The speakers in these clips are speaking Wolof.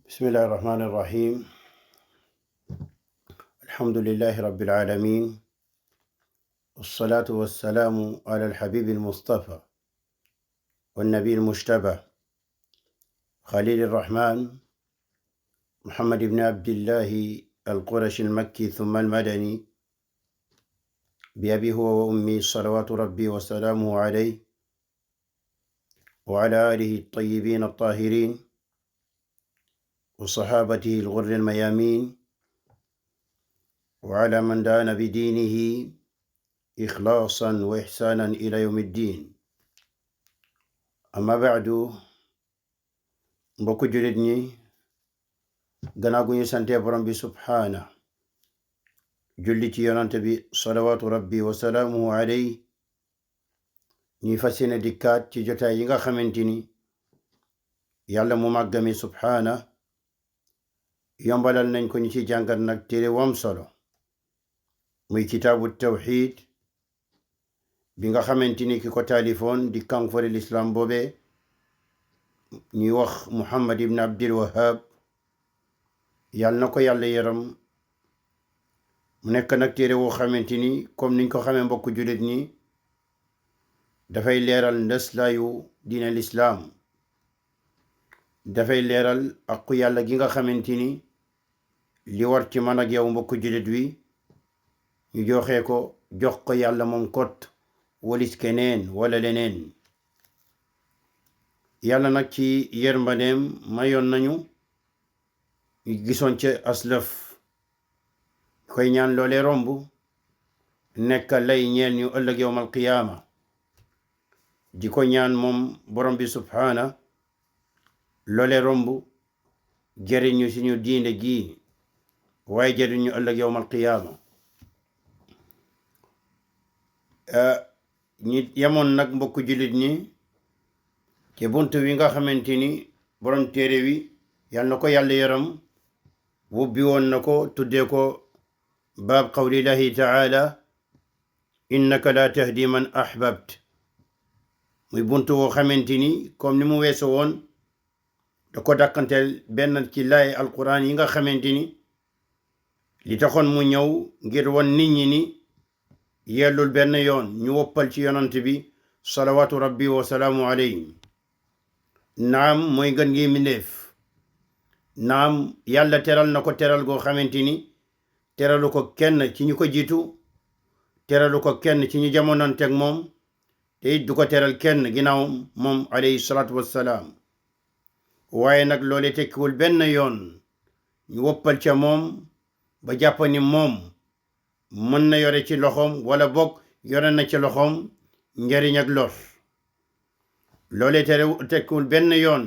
بسم الله الرحمن الرحيم. الحمد لله رب العالمين، والصلاة والسلام على الحبيب المصطفى والنبي المجتبى خليل الرحمن محمد بن عبد الله القرشي المكي ثم المدني، بأبي هو وأمي صلوات ربي وسلامه عليه وعلى آله الطيبين الطاهرين وصحابته الغر الميامين وعلى من دان بدينه إخلاصا وإحسانا إلى يوم الدين. أما بعد، mbokk julit ñi, gannaaw gu ñu sante borom bi subhaana julli ci yonante bi salawaatu rabbi wa salaamuhu alayhi, ñuy fas yéene dikkaat ci jotaay yi nga xamante ni yàlla mu màggami subhaana yombalal nañ ko ñu ci jàngat nag téere wam solo muy kitaabu tawxid bi nga xamante ni ki ko taalifoon di kanfori l'islam boobe ñuy wax Muhammad ibn Abdil Wahhab, yàlla na ko yàlla yaram. mu nekk nag téere woo xamante ni comme niñ ko xamee mbokk jullit ñi, dafay leeral ndeslaayu diine lislaam, dafay leeral aqu yàlla gi nga xamante ni li war ci man ak yow mbokk jullit wi ñu jox ko yàlla moom kot walis keneen wala leneen. yàlla nag ci yërmandeem mayoon nañu ñu gisoon ca aslëf, koy ñaan loolee romb nekk lay ñeel ñu ëllëg yowmal qiyaama, di ko ñaan moom borom bi subhaana loolee romb jëriñ ñu suñu diine gi, waaye jëriñ ñu ëllëg yowmal qiyaama. ñi yemoon nag mbokk jullit ñi ci bunt wi nga xamante ni borom téere wi yal na ko yàlla yaram wubbi woon na ko tuddee ko baab qawlillahi taala innaka la tahdi man ahbabt. muy bunt woo xamante ni comme ni mu weeso woon da ko dàkkanteel benn ci laay alquran yi nga xamante ni li taxoon mu ñëw ngir won nit ñi ni yellul benn yoon ñu woppal ci yonant bi salawaatu rabbi wa salaamu alayhi. naam mooy gën gi mbindéef, naam yàlla teral na ko teral goo xamante ni teralu ko kenn ci ñu ko jiitu, teralu ko kenn ci ñu jamononteeg moom, te it du ko teral kenn ginnaaw moom alayhi salaatu wassalaam. waaye nag loole tekkiwul benn yoon ñu woppal ca moom ba jàpp ni moom mën na yore ci loxoom wala bokk yore na ci loxoom njariñ ak lor. loolee tekkiwul benn yoon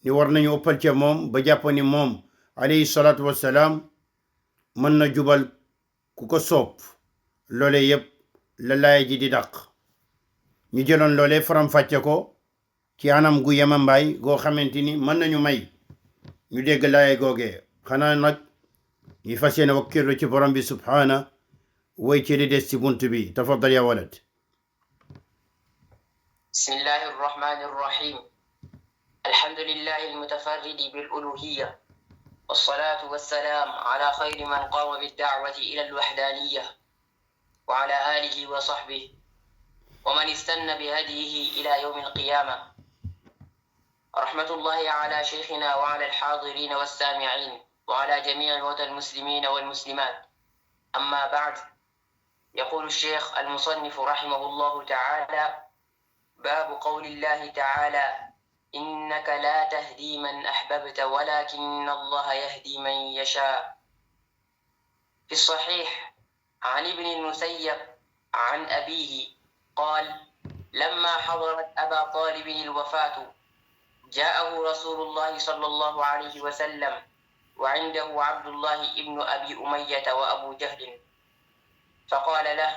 ni war nañu ëppal ca moom ba jàpp ni moom alayhi salaatu wassalaam mën na jubal ku ko soob. loole yépp la laaya ji di dàq. ñu jëloon loole faram-fàcce ko ci anam gu yema mbaay goo xamante ni mën nañu may ñu dégg laaya googee. xanaa nag ñu fas yéene wakkirlu ci borom bi subhaana way ci li des ci bunt bi. tafaddal ya walad. بسم الله الرحمن الرحيم. الحمد لله المتفرد بالألوهية، والصلاة والسلام على خير من قام بالدعوة إلى الوحدانية، وعلى آله وصحبه ومن استنى بهديه إلى يوم القيامة. رحمة الله على شيخنا وعلى الحاضرين والسامعين وعلى جميع موتى المسلمين والمسلمات. أما بعد، يقول الشيخ المصنف رحمه الله تعالى: باب قول الله تعالى: إنك لا تهدي من أحببت ولكن الله يهدي من يشاء. في الصحيح عن ابن المسيب عن أبيه قال: لما حضرت أبا طالب الوفاة جاءه رسول الله صلى الله عليه وسلم وعنده عبد الله ابن أبي أمية وأبو جهل، فقال له: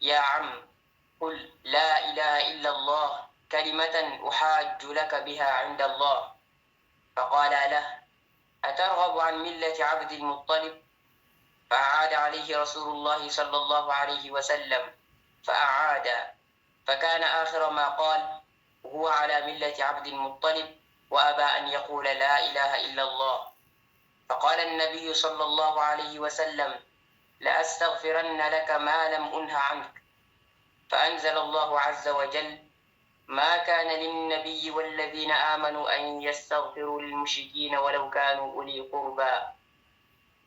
يا عم، قل لا إله إلا الله كلمة أحاج لك بها عند الله. فقال له: أترغب عن ملة عبد المطلب؟ فأعاد عليه رسول الله صلى الله عليه وسلم فأعاد، فكان آخر ما قال: هو على ملة عبد المطلب وأبى أن يقول لا إله إلا الله. فقال النبي صلى الله عليه وسلم: لأستغفرن لك ما لم أنه عنك. فأنزل الله عز وجل: ما كان للنبي والذين آمنوا أن يستغفروا للمشركين ولو كانوا أولي قربى.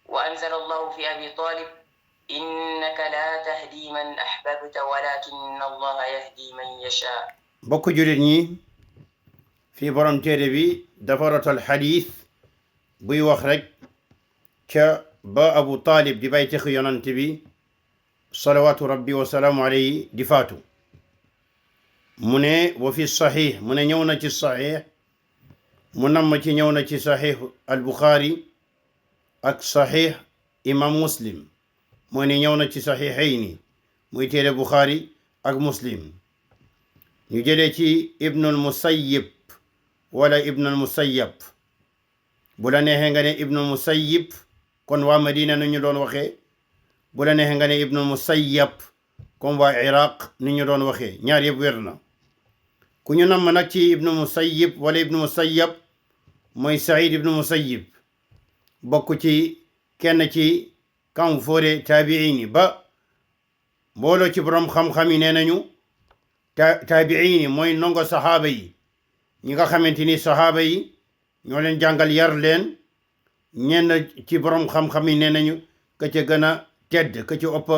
وأنزل الله في أبي طالب: إنك لا تهدي من أحببت ولكن الله يهدي من يشاء. بوك جوليني في برام تيري بي دفرة الحديث بي وخرج ك با أبو طالب دي باي تخي يننتبي صلوات ربي وسلام عليه دفاتو من وفي الصحيح من نيونا تي الصحيح منما تي نيونا تي صحيح البخاري اك صحيح امام مسلم من نيونا تي صحيحين موي تيري البخاري اك مسلم نجلي تي ابن المسيب ولا ابن المسيب بولا نيه غاني ابن المسيب كون وا مدينه نيو دون وخه بولا نيه غاني ابن المسيب كون وا العراق نيو دون وخه ñaar yeb werna ku ñu nam nak ci ibn musayyib wala ibn musayyab moy sa'id ibn musayyib bokku ci kenn ci kan foore tabi'ini ba mbolo ci borom xam-xam yi nenañu tabi'ini moy nongo sahaba yi ñi nga xamanteni sahaba yi ñoo leen jàngal yar leen ñenn ci borom xam-xam yi nenañu ka ca gëna tedd ka ci ëpp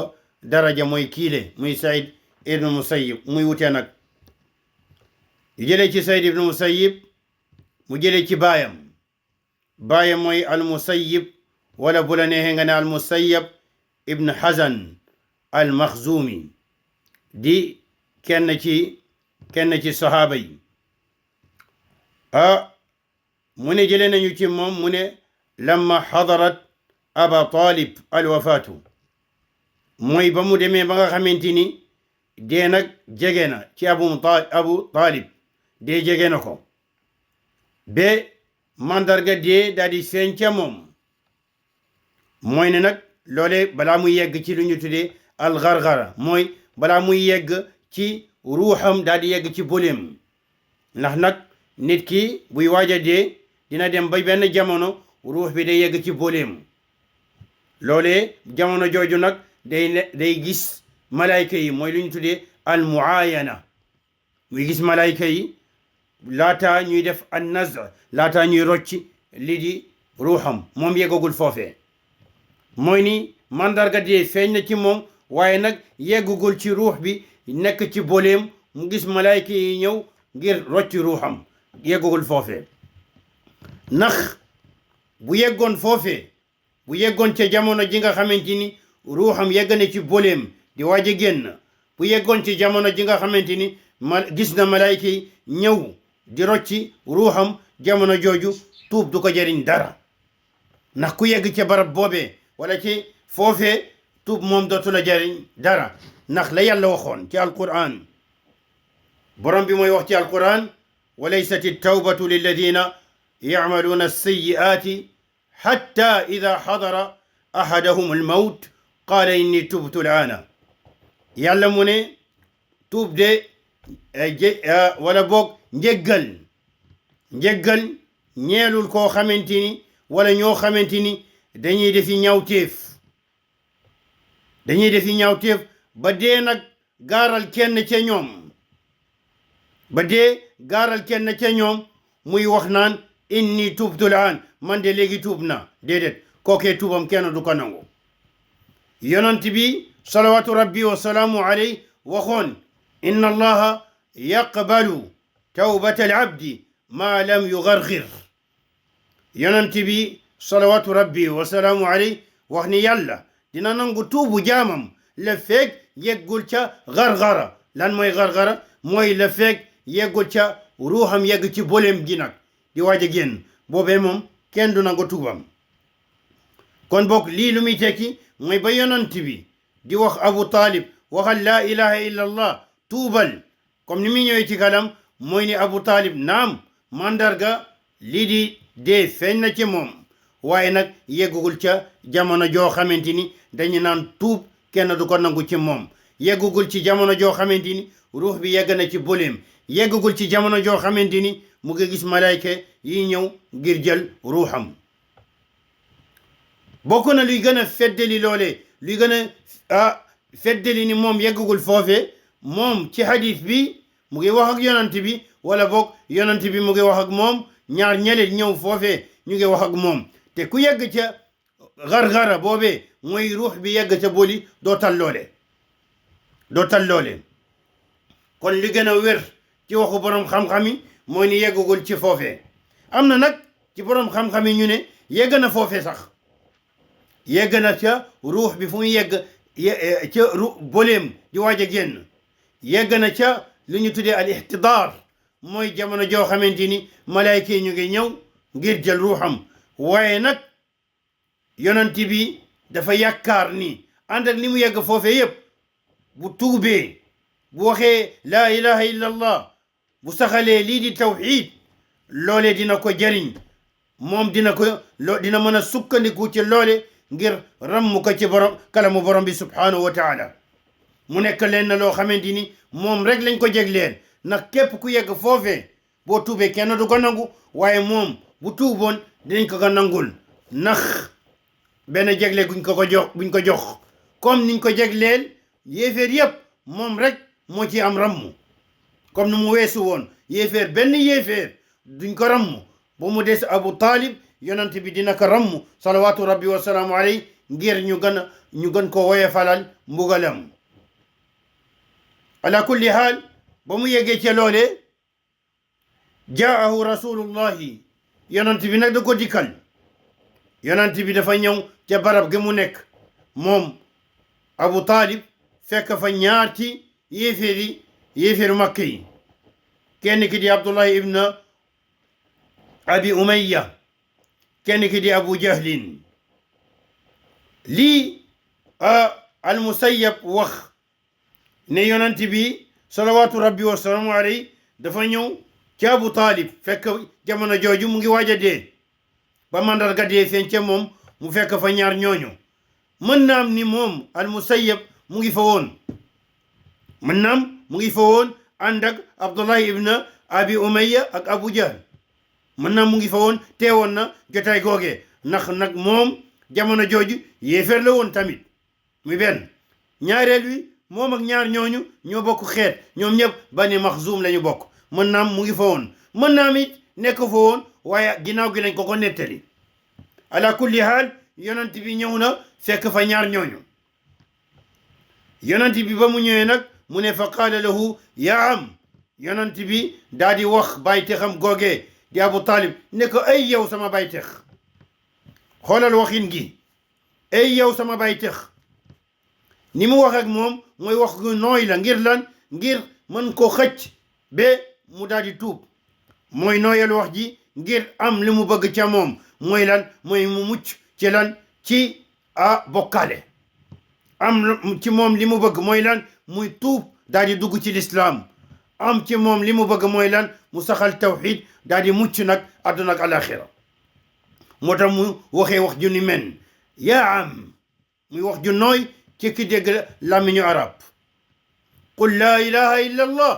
daraja moy kiile muy Saïd ibn Musayyib muy wute nag yu jëlee ci Saïd ibn Musayyib mu jëlee ci baayam mooy al Musayyib wala bu la neexee nga ne al Musayyab ibn Hazan al Makhzumi di kenn ci sahaaba yi mu ne jëlee nañu ci moom mu ne lamma xadarat aba talib al wafaatu mooy ba mu demee ba nga xamante ni dee nag jege na ci abu talib dee jege na ko ba mandarga dee daal di feeñ ca moom mooy ne nag loole balaa muy yegg ci lu ñu tuddee algargara mooy balaa muy yegg ci ruuxam daal di yegg ci boleem ndax nag nit ki buy waaj a dee dina dem ba benn jamono ruux bi day yegg ci boleem loolee jamono jooju nag day gis malayka yi mooy lu ñu tuddee al muayana muy gis malayka yi laata ñuy def an naz laata ñuy rocci li di ruuxam moom yeggagul foofee mooy ni mandarga dee feeñ na ci moom waaye nag yeggagul ci ruux bi nekk ci boleem mu gis malayka yi ñëw ngir rocci ruuxam yeggagul foofee ndax bu yeggoon foofee bu yeggoon ca jamono ji nga xamante ni ruuxam yegg na ci boleem di waaj a génn bu yeggoon ci jamono ji nga xamante ni gis na malayka yi ñëw di rocci ruuxam jamono jooju tuub du ko jëriñ dara ndax ku yegg ca barab boobee wala ci foofee tuub moom dootu la jëriñ dara ndax la yàlla waxoon ci alquran borom bi mooy wax ci alquran wa laysat at-tawbatu lilladina ya'maluna as-sayyi'ati hatta idha hadara ahadahum al-mawt qaala inni tubtu al-aana yàlla mu ne tuub de wala boog njëggal ñeelul koo xamante ni wala ñoo xamante ni dañuy defi ñaawteef ba dee nag gaaral kenn ca ñoom muy wax naan inni tubtu al-aan man de léegi tuub na déedéet kookee tuubam kenn du ko nangu yonent bi salawatu rabbi wa salaamu alayhi waxoon inna allaha yaqbalu tawbata al-abdi ma lam yugargir yonent bi salawatu rabbi wa salaamu alayhi wax ni yàlla dina nangu tuubu jaamam la feeg yeggul ca gargara lan mooy gargara mooy la feeg yeggul ca ruuxam yegg ci boleem gi nag di waaj a génn boobee moom kenn du nangu tuubam kon bokk lii lu muy tekki mooy ba yonent bi di wax abu talib waxal laa ilaha illa allah tuubal comme ni muy ñëwee ci kalam mooy ni abu talib naam mandarga lii di dee feeñ na ci moom waaye nag yeggugul ca jamono joo xamante ni dañu naan tuub kenn du ko nangu ci moom yeggugul ci jamono joo xamante ni ruux bi yegg na ci boleem yeggugul ci jamono joo xamante ni mu ngi gis malayka yi ñëw ngir jël ruuxam bokk na luy gën a feddali loole luy gën a feddali ni moom yeggagul foofe moom ci hadith bi mu ngi wax ak yonant bi wala boog yonant bi mu ngi wax ak moom ñaar ñele ñëw foofe ñu ngi wax ak moom te ku yegg ca gargara boobee mooy ruux bi yegg ca boli doo tal loole kon li gën a wér ci waxu borom xam-xam yi mooy ni yeggagul ci foofe am na nag ci borom xam-xam yi ñu ne yegg na foofe sax yegg na ca ruux bi fu mu yegg ca boleem di waaj a génn yegg na ca li ñu tuddee al ihtidaar mooy jamono joo xamante ni malaayka yi ñu ngi ñëw ngir jël ruuxam waaye nag yonent bi dafa yaakaar ni ànd ak li mu yegg foofee yëpp bu tuubee bu waxee laa ilaha illa allah bu saxalee lii di tawxiid loole dina ko jariñ moom dina mën a sukkandiku ci loole ngir ramm ko ci kalamu borom bi subhanahu wa taala mu nekk leen na loo xamante ni moom rek lañ ko jegleel ndax képp ku yegg foofee boo tuubee kenn du ko nangu waaye moom bu tuuboon dinañ ko nangul ndax benn jegle buñ ko jox comme niñ ko jegleel yéeféer yépp moom rek moo ci am ramm comme ni mu weesu woon benn yéeféer duñ ko ramm ba mu des Abu Talib yonent bi dina ko ramm salawaatu rabbi wa salaamu alayhi ngir ñu gën ko woyefalal mbugalam ala kulli haal ba mu yeggee ca loole jaahu rasulullahi yonent bi nag da ko dikkal yonent bi dafa ñëw ca barab gi mu nekk moom Abu Talib fekk fa ñaar ci yéeféeru Makka yi kenn ki di Abdullahi ibn Abi Umayya kenn ki di Abu Jahlin lii al Musayyab wax ne yonent bi salawaatu rabbi wa salaamu alayhi dafa ñëw ci Abu Talib fekk jamono jooju mu ngi waaj a dee ba mandarga dee feeñ ca moom mu fekk fa ñaar ñooñu mën naam ni moom al Musayyab mu ngi fa woon mën naam mu ngi fa woon ànd ak Abdullahi ibn Abi Umayya ak Abu Jahl mën naam mu ngi fa woon teewoon na jotaay googee ndax nag moom jamono jooju yéeféer la woon tamit muy benn ñaareel wi moom ak ñaar ñooñu ñoo bokk xeet ñoom ñëpp Bani Maxzum la ñu bokk mën naam mu ngi fa woon mën naam it nekk fa woon waaye ginnaaw gi lañ ko nettali ala kulli haal yonent bi ñëw na fekk fa ñaar ñooñu yonent bi ba mu ñëwee nag mu ne fa qaala lahu yaa am yonent bi daa di wax baytexam googee di Abu Talib ne ko ay yow sama baytex xoolal waxin gi ay yow sama baytex ni mu wax ak moom mooy wax gu nooy la ngir lan ngir mën ko xëcc ba mu daal di tuub mooy nooyal wax ji ngir am li mu bëgg ca moom mooy lan mooy mu mucc ci lan ci bokkaale am ci moom li mu bëgg mooy lan muy tuub daal di dugg ci lislaam am ci moom li mu bëgg mooy lan mu saxal tawxid daal di mucc nag àdduna ak alaxira moo tax mu waxee wax ju ni men yaa am muy wax ju nooy ci ki dégg làmmiñu arab qul laa ilaha illa allah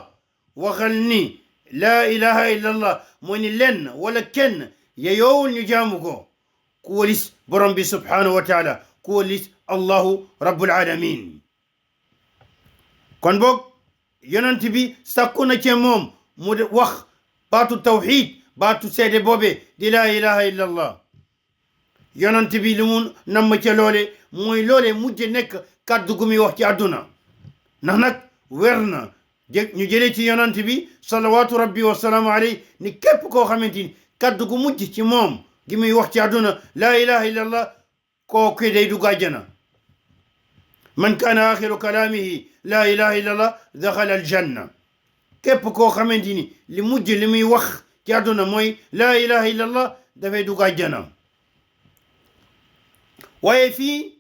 waxal ni laa ilaha illa allah moo ni lenn wala kenn yeyoowul ñu jaamu ko ku walis borom bi subhanahu wa taala ku walis allahu rabbul alamin kon boog yonent bi sàkku na ci moom mu wax baatu tawxid baatu seede boobe di laa ilaha illa allah yonent bi li mu namm ca loole mooy loole mujj nekk kàddu gu muy wax ci àdduna ndax nag wer na ñu jëlee ci yonent bi salawaatu rabbi wa salaamu alayhi ni képp koo xamante ni kàddu gu mujj ci moom gi muy wax ci àdduna laa ilaha illa allah kooku day dugg àjjana man kaana axiru kalaamihi laa ilaha illa allah daxala aljanna képp koo xamante ni li mujj li muy wax ci àdduna mooy laa ilaha illa allah dafay dugg àjjana waaye fii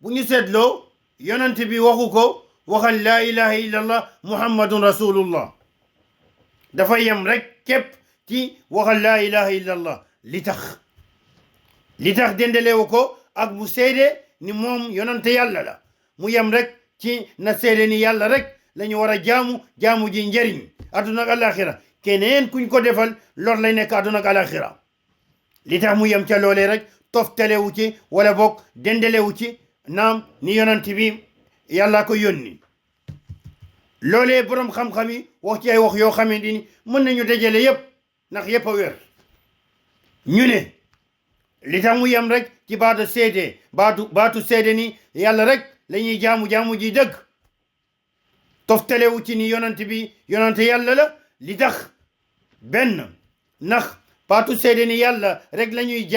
bu ñu seetloo yonent bi waxu ko waxal laa ilaha illa allah muhammadun rasulullah dafa yem rek képp ci waxal laa ilaha illa allah li tax dendalewu ko ak mu seede ni moom yonente yàlla la mu yem rek ci na seede ni yàlla rek la ñu war a jaamu ji njëriñ adduna ak alaxira keneen kuñ ko defal lor lay nekk àdduna ak alaxira li tax mu yem ca loolee rek toftalewu ci wala boog dendelewu ci naam ni yonent bi yàlla ko yónni loolee borom xam-xam yi wax ci ay wax yoo xamante ni mën nañu dajale yépp ndax yépp a wér ñu ne li tax mu yem rek ci baatu seede ni yàlla rek la ñuy jaamu ji dëgg toftalewu ci ni yonent bi yonent yàlla la li tax benn ndax baatu seede ni yàlla rek la ñuy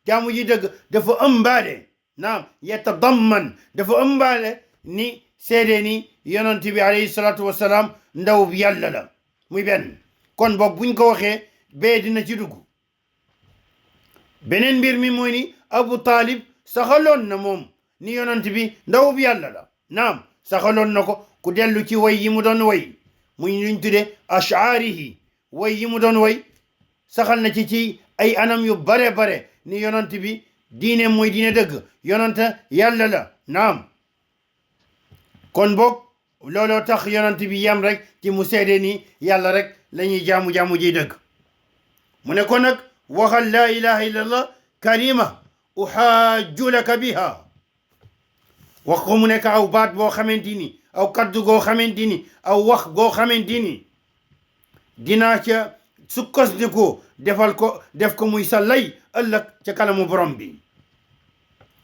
jaamu ji dëgg dafa ëmbaale naam yatadamman dafa ëmbaale ni seede ni yonent bi alayhi salaatu wasalaam ndaw bi yàlla la muy benn kon boog buñ ko waxee bee dina ci dugg beneen mbir mi mooy ni Abu Talib saxaloon na moom ni yonent bi ndaw bi yàlla la naam saxaloon na ko ku dellu ci way yi mu doon way muy luñ tudde ash'arihi way yi mu doon way saxal na ci ay anam yu bare bare ni yonent bi diine mooy diine dëgg yonent yàlla la naam kon boog looloo tax yonent bi yam rek ci mu seede ni yàlla rek la ñuy jaamu ji dëgg mu ne ko nag waxal laa ilaha illa allah kalima uhaaju laka biha wax ko mu nekk aw baat boo xamante ni aw kaddu goo xamante ni aw wax goo xamante ni dinaa ca sukkandiku def ko muy sa lay ëllëg ca kanamu borom bi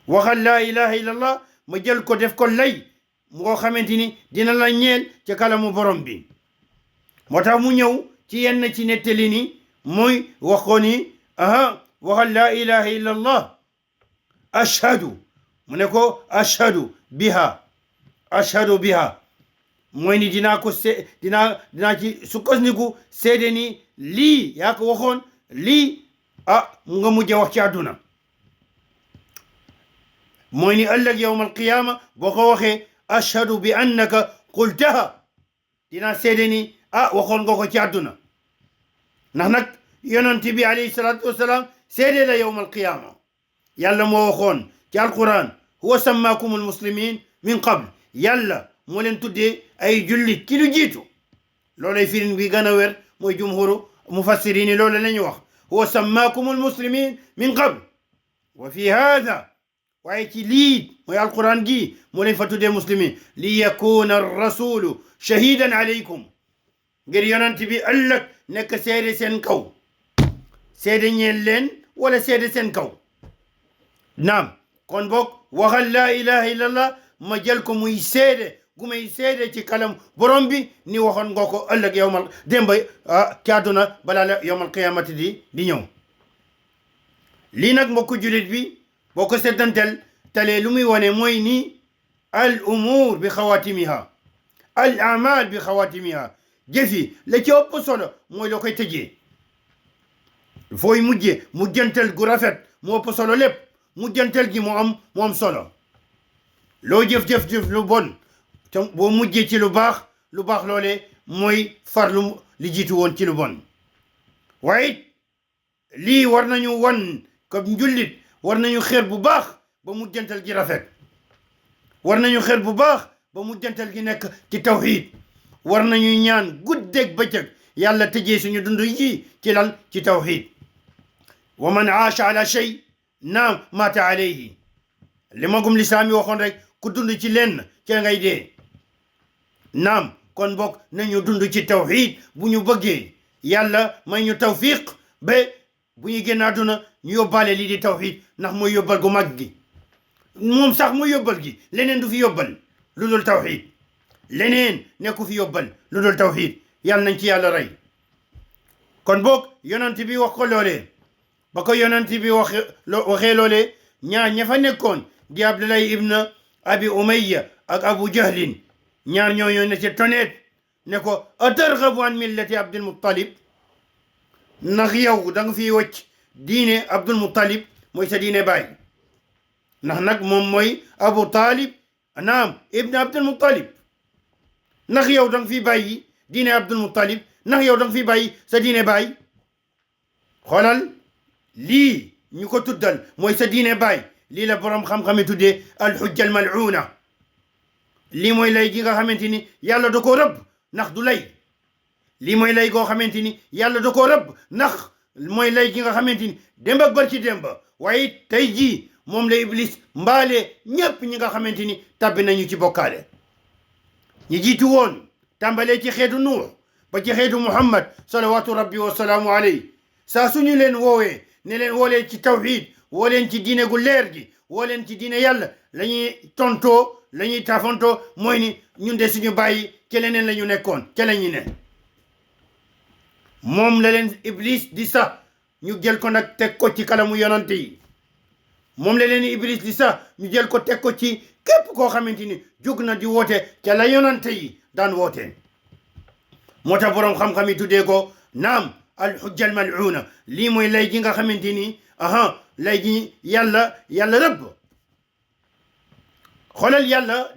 waxal laa ilaha illa allah ma jël ko def ko lay moo xamante ni dina la ñeel ca kanamu borom bi moo tax mu ñëw ci yenn ci nettali ni mooy wax ko ni waxal laa ilaha illa allah ashhadu mu ne ko ashhadu biha mooy ni dinaa ci sukkandiku seede ni lii yaa ko waxoon lii mu nga mujje wax ci àdduna mooy ni ëllëg yawm alqiyaama boo ko waxee ashhadu bi annaka qultaha dinaa seede ni waxoon nga ko ci àdduna ndax nag yonent bi alayhi salaatu wasalaam seede la yawm alqiyaama yàlla moo waxoon ci alquran huwa sammaakum almuslimin min qabl yàlla moo leen tuddee ay jullit ci lu jiitu loolay firin bi gën a wér mooy jumhuru mufassirin yi loolu la ñu wax huwa sammaakum almuslimin min qabl wa fi hada waaye ci lii mooy alquran gi moo leen fa tuddee muslimin li yakuna arrasulu shahidan alaykum ngir yonent bi ëllëg nekk seede seen kaw seede ñeel leen wala seede seen kaw naam kon boog waxal laa ilaha illallah ma jël ko muy seede gu may seede ci kalam borom bi ni waxoon nga ko ëllëg yowmal démba ci àdduna balaa la yowmal qiyamati di ñëw lii nag mbokku julit bi boo ko seddantel talee lu muy wone mooy ni al umur bi xawatimiha al amal bi xawatimiha jëfi la ci ëpp solo mooy loo koy tëjee fooy mujjantal gu rafet mu ëpp solo lépp mujjantal gi mu am solo loo jëf lu bon te boo mujjee ci lu baax loole mooy farlu li jiitu woon ci lu bon waaye lii war nañu wan comme njullit war nañu xeer bu baax ba mujjantal gi rafet war nañu xeer bu baax ba mujjantal gi nekk ci tawxiid war nañu ñaan guddeeg bëccëg yàlla tëjee suñu dund yi ci lan ci tawxiid wa man aasha ala shay naam maata alayhi li magum lislaam yi waxoon rek ku dund ci lenn ci ngay dee naam kon bokk nañu dund ci tawxiid bu ñu bëggee yàlla may ñu tawfiq ba bu ñu génn àdduna ñu yóbbaale lii di tawxiid ndax mooy yóbbal gu mag gi moom sax mooy yóbbal gi leneen du fi yóbbal lu dul tawxiid leneen nekku fi yóbbal lu dul tawxiid yàlla nañ ci yàlla rey kon boog yonent bi wax ko loolee ba ko yonent bi waxee loolee ñaar ña fa nekkoon di Abdullahi ibn Abi Umayya ak Abu Jahlin ñaar ñooñu ne ci toneet ne ko atarghabu an millati Abdul Muttalib ndax yow da nga fiy wëcc diine Abdul Muttalib mooy sa diine baay ndax nag moom mooy Abu Talib naam ibn Abdul Muttalib ndax yow da nga fiy bàyyi diine Abdul Muttalib ndax yow da nga fiy bàyyi sa diine baay xoolal lii ñu ko tuddal mooy sa diine baay lii la boroom xam-xame tuddee alxujja almal'uuna lii mooy lay gi nga xamante ni yàlla da ko rëbb ndax du lay lii mooy lay goo xamante ni yàlla da koo rëbb ndax mooy lay gi nga xamante ni démb ak barki démb waaye tey jii moom la iblis mbaale ñépp ñi nga xamante ni tabbi nañu ci bokkaale ñi jiitu woon tàmbalee ci xeetu nuux ba ci xeetu muhammad salawatu rabbi wa salaamu alayhi saa suñu leen woowee ne leen woo leen ci tawhid woo leen ci diine gu leer gi woo leen ci diine yàlla la ñuy tontoo la ñuy tafantoo mooy ni ñun de suñu bàyyi ca leneen la ñu nekkoon ca la ñu ne moom la leen iblis di sax ñu jël ko nag teg ko ci kalamu yonante yi moom la leen iblis di sax ñu jël ko teg ko ci képp koo xamante ni jóg na di woote ca la yonante yi daan woote moo tax boroom xam-xam yi tuddee ko naam al hujja al mal'una lii mooy lay gi nga xamante ni lay gi yàlla rëbb xoolal yàlla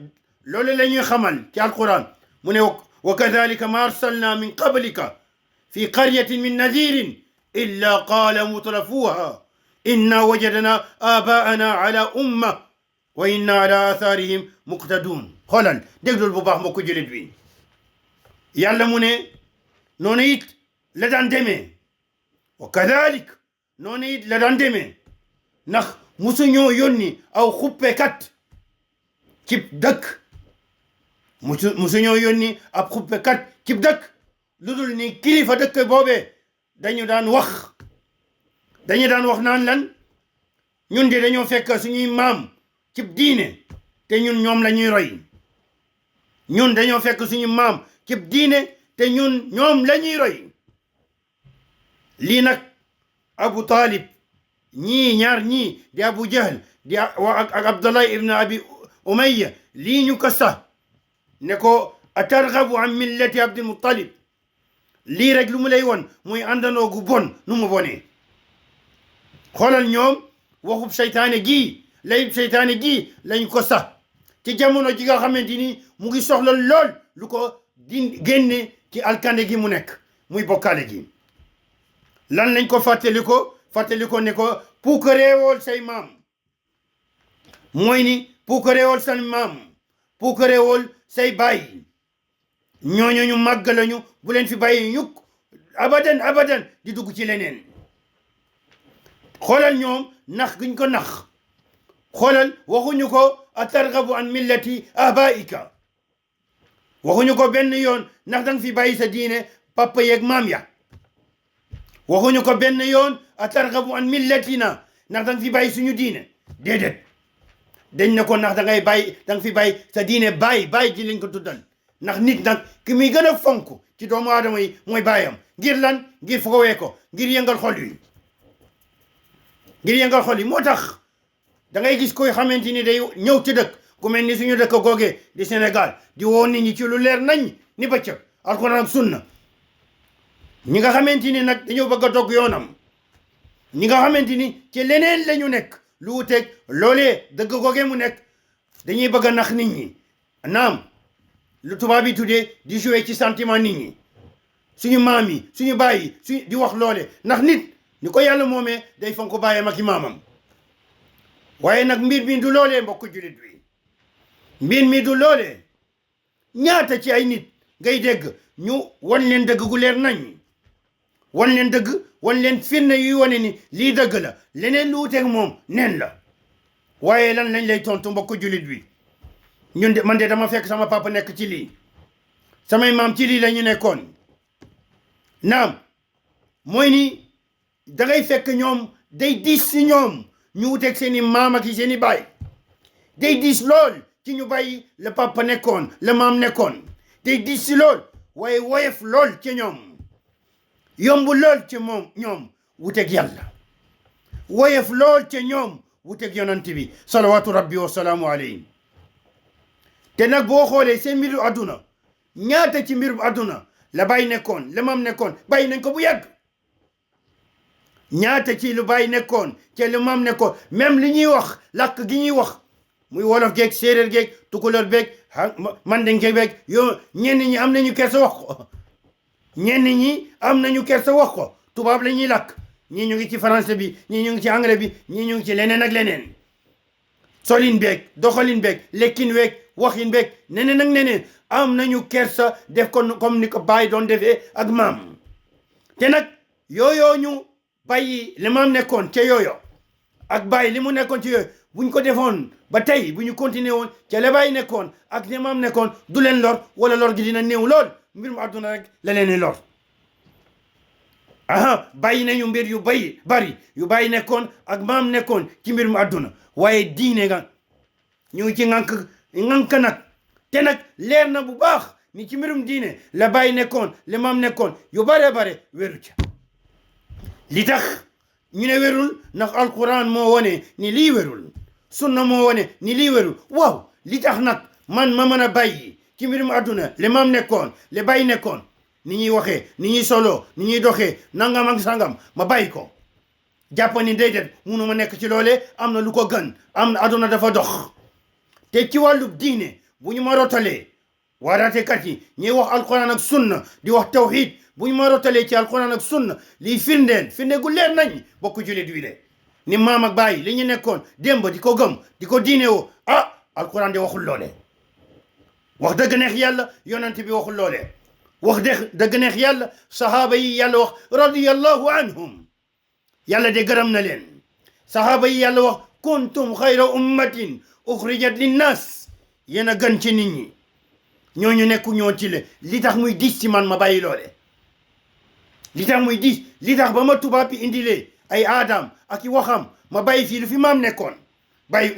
loolu la ñuy xamal ci alquran mu ne wa kadhalika ma arsalna min qablika fi qaryatin min nadirin illa qaala mutrafuha inna wajadna abaana ala umma wa inna ala atharihim muqtadun xoolal déglul bu baax mbokku jullit bi yàlla mu ne noonu it la daan demee wa kadhalik noonu it la daan demee ndax musuñoo yónni aw xuppekat cib dëkk musuñoo yónni ab xuppekat cib dëkk lu dul ni kilifa dëkk boobee dañu daan wax naan lan ñun de dañoo fekk suñuy maam cib diine te ñun ñoom la ñuy roy ñun dañoo fekk suñu maam cib diine te ñun ñoom la ñuy roy lii nag Abu Talib ñaar ñii di Abu Jahl di ak Abdullah ibn Abi Umayya lii ñu ko sax ne ko atarghabu an millati Abdul Muttalib lii rek lu mu lay won muy àndandoo gu bon nu mu bonee xoolal ñoom waxub seytaane gii layub seytaane gii lañ ko sax ci jamono ji nga xamante ni mu ngi soxla lool lu ko génne ci alkande gi mu nekk muy bokkaale gi lan lañ ko fàttali ko ne ko puukareewool say maam mooy ni puukareewool say maam puukareewool say baay ñooñu ñu màgg lañu bu leen fi bàyyi ñukk abadan di dugg ci leneen xoolal ñoom nax guñ ko nax xoolal waxuñu ko atarghabu an millati abaika waxuñu ko benn yoon ndax danga fi bàyyi sa diine papa yeeg maam ya waxuñu ko benn yoon atarghabu an millatina ndax danga fi bàyyi suñu diine déedéet dañ ne ko ndax danga fi bàyyi sa diine bàyyi ji lañ ko tuddal ndax nit nag ki muy gën a fonk ci doomu aadama yi mooy bàyyam ngir lan ngir foowee ko ngir yëngal xol yi moo tax da ngay gis koy xamante ni day ñëw ci dëkk ku mel ni suñu dëkk googee di Sénégal di woo nit ñi ci lu leer nañ ni bëccëg alxuraan ak sunna ñi nga xamante ni nag dañoo bëgg a dogg yoonam ñi nga xamante ni ci leneen la ñu nekk lu wuteeg loolee dëgg googee mu nekk dañuy bëgg a nax nit ñi naam lu tubaab yi tuddee di jouer ci sentiment nit ñi suñu maam yi suñu baay yi di wax loole ndax nit ni ko yàlla moomee day fonk baayam ak i maamam waaye nag mbir mi du loolee mbokk jullit bi mbir mi du loolee ñaata ci ay nit ngay dégg ñu wan leen dëgg gu leer nañ wan leen dëgg wan leen firnde yuy wane ni lii dëgg la leneen lu wuteeg moom neen la waaye lan lañ lay tontu mbokk jullit bi ñun de man de dama fekk sama papa nekk ci lii samay maam ci lii la ñu nekkoon naam mooy ni dangay fekk ñoom day diis si ñoom ñu wuteeg seen i maam ak seen i baay day diis lool ci ñu bàyyi la papa nekkoon la maam nekkoon day diis si lool waaye woyof lool ci ñoom yomb lool ci ñoom wuteeg yàlla woyof lool ci ñoom wuteeg yonent bi salawaatu rabbi wa salaamu alayhi te nag boo xoolee seen mbiru àdduna ñaata ci mbiru àdduna la bàyyi nekkoon la maam nekkoon bàyyi nañ ko bu yàgg ñaata ci lu bàyyi nekkoon ci lu maam nekkoon même li ñuy wax làkk gi ñuy wax muy wolof geeg séeréer geeg tukulóor beeg mandinke beeg yow ñenn ñi am nañu kersa wax ko ñenn ñi am nañu kersa wax ko tubaab la ñuy làkk ñii ñu ngi ci français bi ñii ñu ngi ci anglais bi ñii ñu ngi ci leneen ak leneen solin beeg doxalin beeg lekkin weeg waxin beeg neneen ak neneen am nañu kersa def ko comme ni ko baay doon defee ak maam te nag yooyoo ñu bàyyi li maam nekkoon ca yooyo ak baay li mu nekkoon ci yooyu buñ ko defoon ba tey bu ñu continuer woon ca la baay nekkoon ak li maam nekkoon du leen lor wala lor gi dina néew lool mbir mu àdduna rek la leen di lor bàyyi nañu mbir yu bari yu bàyyi nekkoon ak maam nekkoon ci mbir mu àdduna waaye diine nga ñu ngi ci ŋànk nag te nag leer na bu baax ni ci mbirum diine la bàyyi nekkoon la maam nekkoon yu bare wéru ca li tax ñu ne wérul ndax alquran moo wone ni lii wérul sunna moo wone ni lii wérul waaw li tax nag man ma mën a bàyyi ci mbirum àdduna le maam nekkoon le bàyyi nekkoon ni ñuy waxee ni ñuy solo ni ñuy doxee nangam ak sangam ma bàyyi ko jàpp ni déedéet munu ma nekk ci loolee am na lu ko gën am na àdduna dafa dox te ci wàllu diine bu ñu ma rotalee waaraatekat yi ñuy wax alquran ak sunna di wax tawhid bu ñu ma rotalee ci alquran ak sunna lii firnde gu leer nañ bokk julit wi de ni maam ak bàyyi li ñu nekkoon démb di ko gëm di ko diine woo alquran de waxul loole wax dëgg neex yàlla yonent bi waxul loole wax dëgg neex yàlla sahaaba yi yàlla wax radiyallahu anhum yàlla de gërëm na leen sahaaba yi yàlla wax kuntum xayra ummatin uxrijat linnas yéen a gën ci nit ñi ñooñu nekku ñoo ci le li tax muy diis ci man ma bàyyi loole li tax muy diis li tax ba ma tubaab bi indilee ay aadam ak i waxam ma bàyyi fii lu fi maam nekkoon bàyyi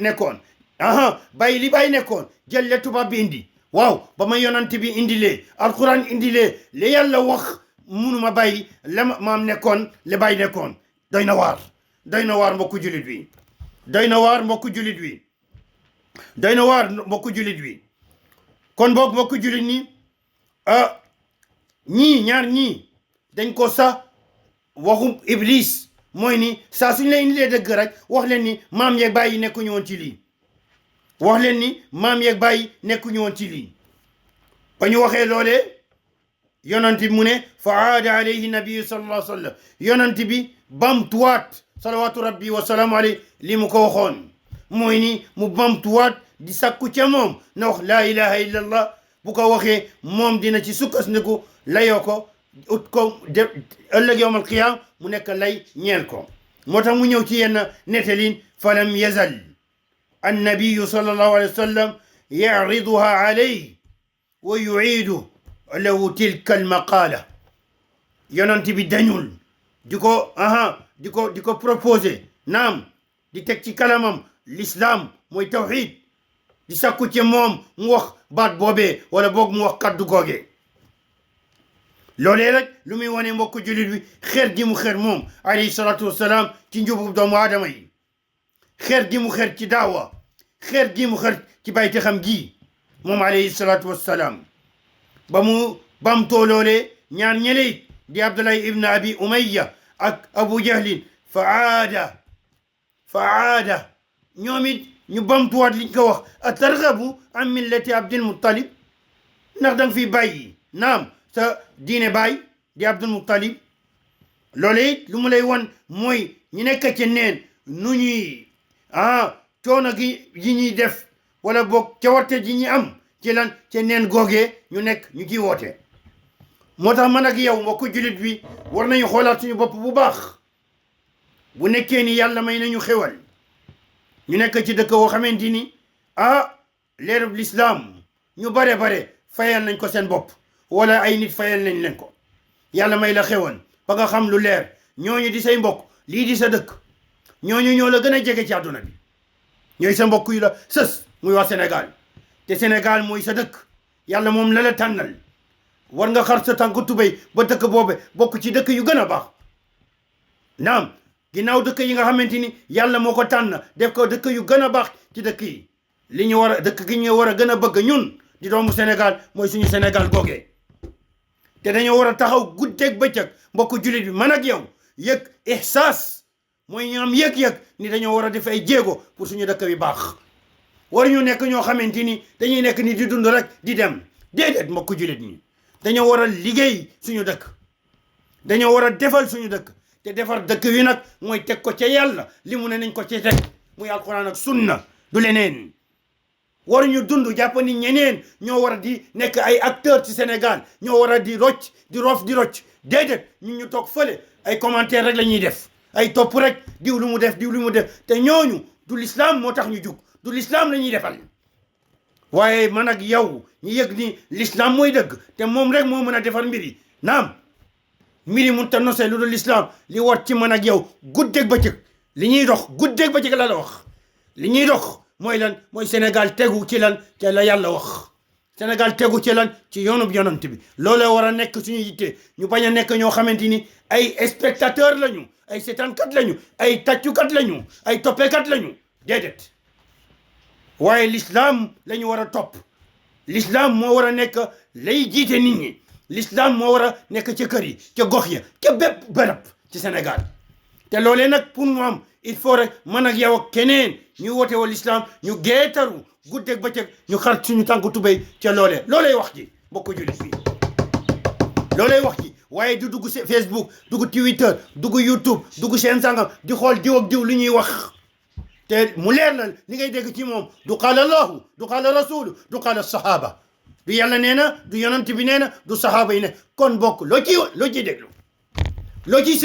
li bàyyi nekkoon jël le tubaab bi indi waaw ba ma yonant bi indilee alquran indilee li yàlla wax munuma bàyyi la maam nekkoon le bàyyi nekkoon doy na waar mbokku julit wi doy na waar mbokku julit wi kon boog mbokku julit ni ñaar ñii dañ ko sax waxu iblis mooy ni saa suñ la indilee dëgg rek wax leen ni maam yeeg bàyyi nekkuñu woon ci lii wax leen ni maam yeeg bàyyi nekkuñu woon ci lii ba ñu waxee loolee yonent bi mu ne fa aada alayhi nabiyu sallallahu alayhi wa sallam yonent bi bamtuwaat salawatu rabbi wa salaamu alayhi li mu ko waxoon mooy ni mu bamtuwaat di sakku ca moom na wax laa ilaha illa allah bu ko waxee moom dina ci sukkandiku layoo ko ut ko ëllëg yawm al qiyam mu nekk lay ñeel ko moo tax mu ñëw ci yenn nettalin falam yazal annabiyu sallallahu alayhi wa sallam yariduha alayhi wa yuidu lahu tilka almaqala yonent bi dañul di ko proposé naam di teg ci kalamam l'islam mooy tawhid di sakku ci moom mu wax baat boobee wala boog mu wax kaddu googee loolee rek lu muy wane mbokk jullit bi xeer gi mu xeer moom alayhi salaatu wassalaam ci njubub doomu aadama yi xeer gi mu xeer ci daawa xeer gi mu xeer ci bayti xam gi moom alayhi salaatu wassalaam ba mu bamtoo loolee ñaar ñele di Abdullahi ibn Abi Umayya ak Abu Jahlin fa aada ñoom it ñu bamtuwaat liñ ko wax a targabu an millati Abdul Muttalib ndax danga fi bàyyi naam sa diine baay di Abdul Muttalib loole it lu mu lay wan mooy ñu nekk ci neen nu ñuy coono gi ñuy def wala boog cawarte ji ñi am ci lan ci neen googee ñu nekk ñu ciy woote moo tax man ak yow mbokku jullit bi war nañu xoolaat suñu bopp bu baax bu nekkee ni yàlla may nañu xewal ñu nekk ci dëkk woo xamante ni leerub l'islam ñu bare fayal nañ ko seen bopp wala ay nit fayal nañ leen ko yàlla may la xewal ba nga xam lu leer ñooñu di say mbokk lii di sa dëkk ñooñu ñoo la gën a jege ci àdduna bi ñooy sa mbokk yi la sës muy waa Sénégal te Sénégal mooy sa dëkk yàlla moom la tànnal war nga xar sa tànk tubéy ba dëkk boobe bokk ci dëkk yu gën a baax naam ginnaaw dëkk yi nga xamante ni yàlla moo ko tànn def ko dëkk yu gën a baax ci dëkk yi li ñu war a dëkk gi ñu war a gën a bëgg ñun di doomu Sénégal mooy suñu Sénégal googee te dañoo war a taxaw guddeeg bëccëg mbokku jullit bi man ak yow yëg ihsaas mooy ñu am yëg-yëg ni dañoo war a def ay jéego pour suñu dëkk bi baax war ñu nekk ñoo xamante ni dañuy nekk ni di dund rek di dem déedéet mbokku jullit ñi dañoo war a liggéey suñu dëkk dañoo war a defal suñu dëkk te defar dëkk wi nag mooy teg ko ca yàlla li mu ne nañ ko ci teg muy alquran ak sunna du leneen waruñu dund jàpp ni ñeneen ñoo war a di nekk ay acteur ci Sénégal ñoo war a di rocc di rof di rocc déedéet ñun ñu toog fële ay commentaire rek la ñuy def ay topp rek diw lu mu def diw lu mu def te ñooñu du l'islam moo tax ñu jug du l'islam la ñuy defal waaye man ak yow ñu yëg ni l'islam mooy dëgg te moom rek moo mën a defar mbir yi naam mbir yi mënut a nosee lu dul l'islam li war ci man ak yow guddeeg bëccëg li ñuy dox guddeeg bëccëg la wax li ñuy dox mooy lan mooy Sénégal tegu ci lan te la yàlla wax Sénégal tegu ci lan ci yoonub yonant bi loolee war a nekk suñu yitte ñu bañ a nekk ñoo xamante ni ay spectateur lañu ay seetaankat lañu ay tàccukat lañu ay toppekat lañu déedéet waaye l'islam la ñu war a topp l'islam moo war a nekk lay jiite nit ñi l'islam moo war a nekk ca kër yi ca gox ya ca bépp bërëb ci Sénégal te loolee nag pour mu am il faut rek man ak yow ak keneen ñu woote wa l'islam ñu geetaru guddeeg bëccëg ñu xar suñu tànk tubéy ca loolee wax ji mbokku jullit bi loolee wax ji waaye du dugg Facebook dugg Twitter dugg YouTube dugg seen sangam di xool diw ak diw li ñuy wax te mu leer la li ngay dégg ci moom du qaala allahu du qaala rasulu du qaala sahaba du yàlla nee na du yonent bi nee na du sahaba yi ne kon bokk loo ciy déglu loo ciy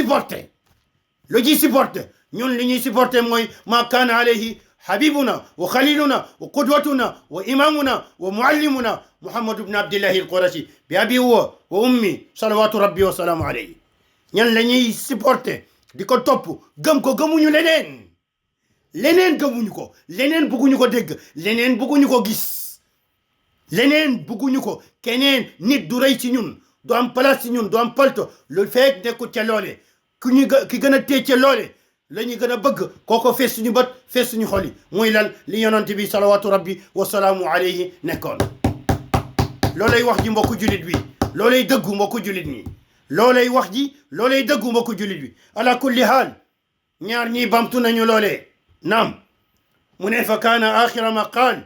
supporté ñun li ñuy supporté mooy ma kaana alayhi habibuna wa khaliluna wa qudwatuna wa imamuna wa muallimuna muhammadu ibn abdillahi al-qurashi bi abi wa ummi salawatu rabbi wa salaamu alayhi ñan la ñuy supporté di ko topp gëm ko gëmuñu leneen gëmuñu ko leneen bëgguñu ko dégg leneen bëgguñu ko gis leneen bëgguñu ko keneen nit du rëy ci ñun du am place ci ñun du am palto lu fekk nekkul ca loole ki gën a téye ca loole la ñu gën a bëgg kooko fees suñu bët fees suñu xol yi muy lan li yonent bi salawatu rabbi wa salaamu alayhi nekkoon loolay wax ji mbokku julit bi loolay dëggu mbokku julit ñi loolay wax ji loolay dëggu mbokku julit bi ala kulli haal ñaar ñii bamtu nañu loolee naam mu ne fa kaana axira ma qaal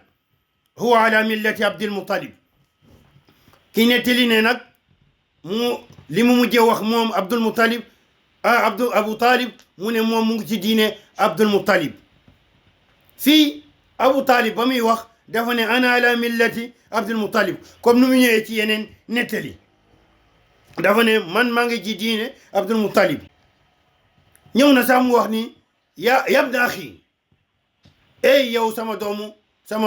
huwa ala millati abdil muttalib ki nettali ne nag li mu mujjee wax moom abdul muttalib abu talib mu ne moom mu ngi ci diine abdul muttalib fii abu talib ba muy wax dafa ne ana ala millati abdul muttalib comme nu mu ñëwee ci yeneen nettali dafa ne man maa ngi ci diine abdul muttalib ñëw na sax mu wax ni yabna axi ey yow sama